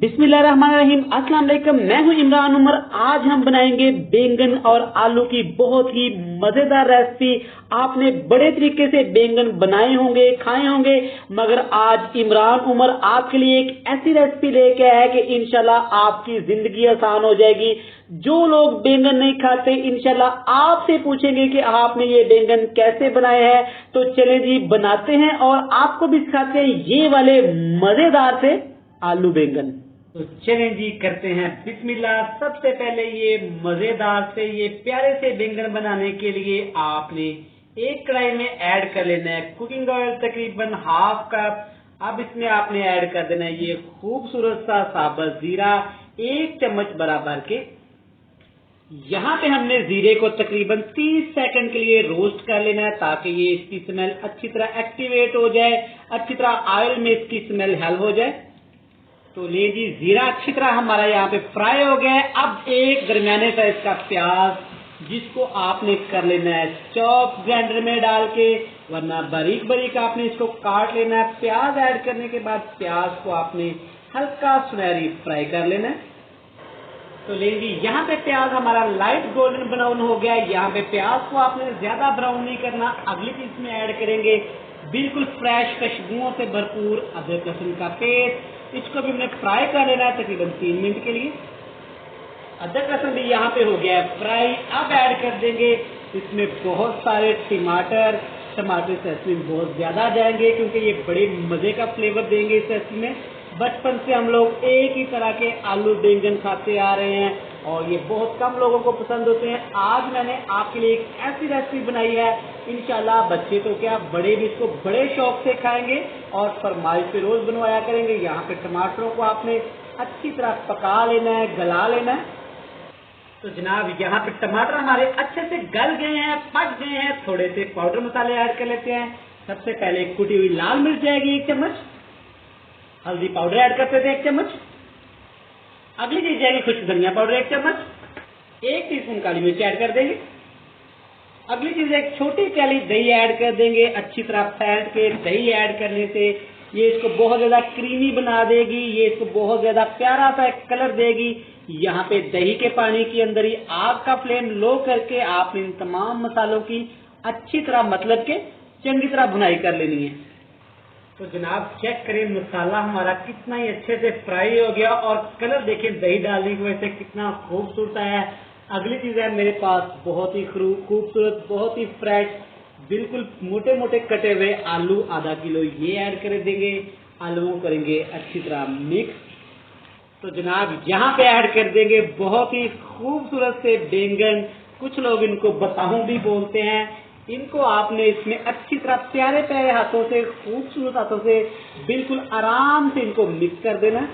बिस्मिल्लाहिर्रहमानिर्रहीम। अस्सलाम वालेकुम। मैं हूं इमरान उमर। आज हम बनाएंगे बैंगन और आलू की बहुत ही मजेदार रेसिपी। आपने बड़े तरीके से बैंगन बनाए होंगे, खाए होंगे, मगर आज इमरान उमर आपके लिए एक ऐसी रेसिपी लेके आया है कि इंशाल्लाह आपकी जिंदगी आसान हो जाएगी। जो लोग बैंगन नहीं खाते इंशाल्लाह आपसे पूछेंगे कि आपने ये बैंगन कैसे बनाए हैं। तो चले जी बनाते हैं और आपको भी सिखाते हैं ये वाले मजेदार से आलू बैंगन। तो चलें जी करते हैं बिस्मिल्लाह। सबसे पहले ये मजेदार से ये प्यारे से बैंगन बनाने के लिए आपने एक कढ़ाई में ऐड कर लेना है कुकिंग ऑयल तकरीबन हाफ कप। अब इसमें आपने ऐड कर देना है ये खूबसूरत सा साबुत जीरा 1 चम्मच बराबर के। यहाँ पे हमने जीरे को तकरीबन 30 सेकंड के लिए रोस्ट कर लेना है ताकि ये इसकी स्मेल अच्छी तरह एक्टिवेट हो जाए, अच्छी तरह ऑयल में इसकी स्मेल हल हो जाए। तो ले जी जीरा अच्छी तरह हमारा यहाँ पे फ्राई हो गया है। अब एक दरमियाने साइज का प्याज जिसको आपने कर लेना है चॉप ग्राइंडर में डाल के, वरना बारीक बारीक आपने इसको काट लेना है। प्याज ऐड करने के बाद प्याज को आपने हल्का सुनहरी फ्राई कर लेना है। तो ले जी यहाँ पे प्याज हमारा लाइट गोल्डन ब्राउन हो गया है। यहाँ पे प्याज को आपने ज्यादा ब्राउन नहीं करना। अगली चीज में ऐड करेंगे बिल्कुल फ्रेश खुशबुओं से भरपूर अदरक लहसुन का पेस्ट। इसको भी हमने फ्राई कर लेना है तकरीबन 3 मिनट के लिए। अदरक लहसुन भी यहाँ पे हो गया है फ्राई। अब ऐड कर देंगे इसमें बहुत सारे टमाटर। टमाटर इस रेसिपी में बहुत ज्यादा जाएंगे क्योंकि ये बड़े मजे का फ्लेवर देंगे इस रेसिपी में। बचपन से हम लोग एक ही तरह के आलू बैंगन खाते आ रहे हैं और ये बहुत कम लोगों को पसंद होते हैं। आज मैंने आपके लिए एक ऐसी रेसिपी बनाई है, इंशाल्लाह बच्चे तो क्या बड़े भी इसको बड़े शौक से खाएंगे और फरमाइश पे रोज बनवाया करेंगे। यहाँ पे टमाटरों को आपने अच्छी तरह पका लेना है, गला लेना है। तो जनाब यहाँ पे टमाटर हमारे अच्छे से गल गए हैं, पक गए हैं। थोड़े से पाउडर मसाले ऐड कर लेते हैं। सबसे पहले कुटी हुई लाल मिर्च जाएगी 1 चम्मच, हल्दी पाउडर ऐड करते थे 1 चम्मच। अगली चीज जाएगी खुश्क धनिया पाउडर 1 चम्मच, 1 टीस्पून काली मिर्च ऐड कर देंगे। अगली चीज एक छोटी प्याली दही ऐड कर देंगे। अच्छी तरह फेंट के दही ऐड करने से ये इसको बहुत ज्यादा क्रीमी बना देगी, ये इसको बहुत ज्यादा प्यारा सा कलर देगी। यहाँ पे दही के पानी के अंदर ही आग का फ्लेम लो करके आपने इन तमाम मसालों की अच्छी तरह मतलब के चंगी तरह भुनाई कर लेनी है। तो जनाब चेक करें मसाला हमारा कितना ही अच्छे से फ्राई हो गया और कलर देखिए दही डालने की वजह से कितना खूबसूरत है। अगली चीज है मेरे पास बहुत ही खूबसूरत, बहुत ही फ्रेश, बिल्कुल मोटे मोटे कटे हुए आलू आधा किलो ये ऐड कर देंगे। आलूओं करेंगे अच्छी तरह मिक्स। तो जनाब यहाँ पे ऐड कर देंगे बहुत ही खूबसूरत से बैंगन। कुछ लोग इनको बताऊं भी बोलते हैं। इनको आपने इसमें अच्छी तरह प्यारे प्यारे हाथों से, खूबसूरत हाथों से बिल्कुल आराम से इनको मिक्स कर देना।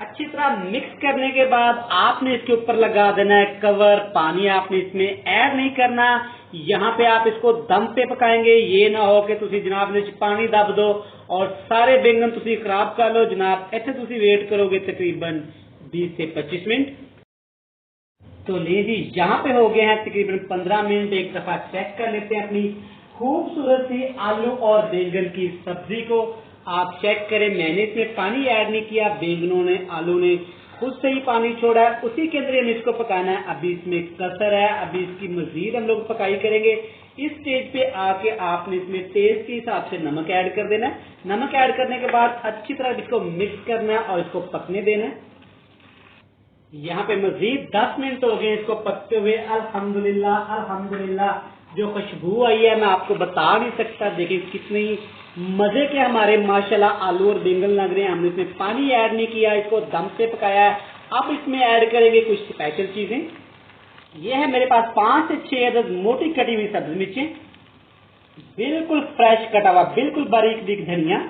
अच्छी तरह मिक्स करने के बाद आपने इसके ऊपर लगा देना है कवर। पानी आपने इसमें ऐड नहीं करना। यहाँ पे आप इसको दम पे पकाएंगे। ये ना हो कि तुसी जनाब ने पानी दब दो और सारे बैंगन तुसी खराब कर लो। जनाब ऐसे तुसी वेट करोगे तकरीबन 20 से 25 मिनट। तो ले जी यहाँ पे हो गए हैं तकरीबन 15 मिनट। एक दफा चेक कर लेते हैं अपनी खूबसूरत सी आलू और बैंगन की सब्जी को। आप चेक करें मैंने इसमें पानी ऐड नहीं किया, बैंगनों ने आलू ने खुद से ही पानी छोड़ा है। उसी के अंदर हम इसको पकाना है। अभी इसमें कसर है, अभी इसकी मजीद हम लोग पकाई करेंगे। इस स्टेज पे आके आपने इसमें टेस्ट के हिसाब से नमक ऐड कर देना है। नमक ऐड करने के बाद अच्छी तरह इसको मिक्स करना है और इसको पकने देना है। यहाँ पे मजीद 10 मिनट हो गए इसको पकते हुए। अल्हम्दुलिल्लाह अल्हम्दुलिल्लाह जो खुशबू आई है मैं आपको बता नहीं सकता। देखिए कितनी मजे के हमारे माशाल्लाह आलू और बैंगन लग रहे हैं। हमने इसमें पानी ऐड नहीं किया, इसको दम पे पकाया है। अब इसमें ऐड करेंगे कुछ स्पेशल चीजें। ये है मेरे पास 5 से 6 अदद मोटी कटी हुई सब्जी मिर्चें, बिल्कुल फ्रेश कटा हुआ बिल्कुल बारीक बारीक धनिया।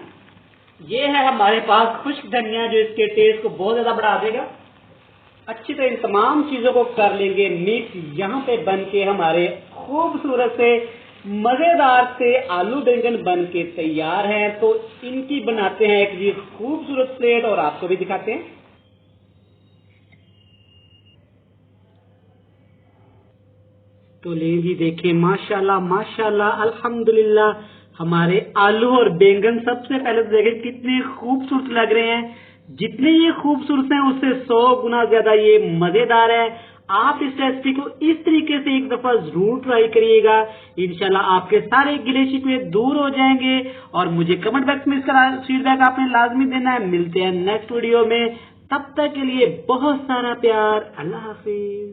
ये है हमारे पास खुश्क धनिया जो इसके टेस्ट को बहुत ज्यादा बढ़ा देगा। अच्छी तरह इन तमाम चीजों को कर लेंगे मिक्स। यहाँ पे बन के हमारे खूबसूरत से मजेदार से आलू बैंगन बन के तैयार हैं। तो इनकी बनाते हैं एक जी खूबसूरत प्लेट और आपको भी दिखाते हैं। तो ले जी देखिए माशाल्लाह माशाल्लाह अल्हम्दुलिल्लाह हमारे आलू और बैंगन सबसे पहले तो देखें कितने खूबसूरत लग रहे हैं। जितने ये खूबसूरत हैं उससे 100 गुना ज्यादा ये मजेदार है। आप इस रेसिपी को इस तरीके से एक दफा जरूर ट्राई करिएगा, इंशाल्लाह आपके सारे गिले शिकवे दूर हो जाएंगे। और मुझे कमेंट बॉक्स में इसका फीडबैक आपने लाजमी देना है। मिलते हैं नेक्स्ट वीडियो में, तब तक के लिए बहुत सारा प्यार। अल्लाह हाफिज।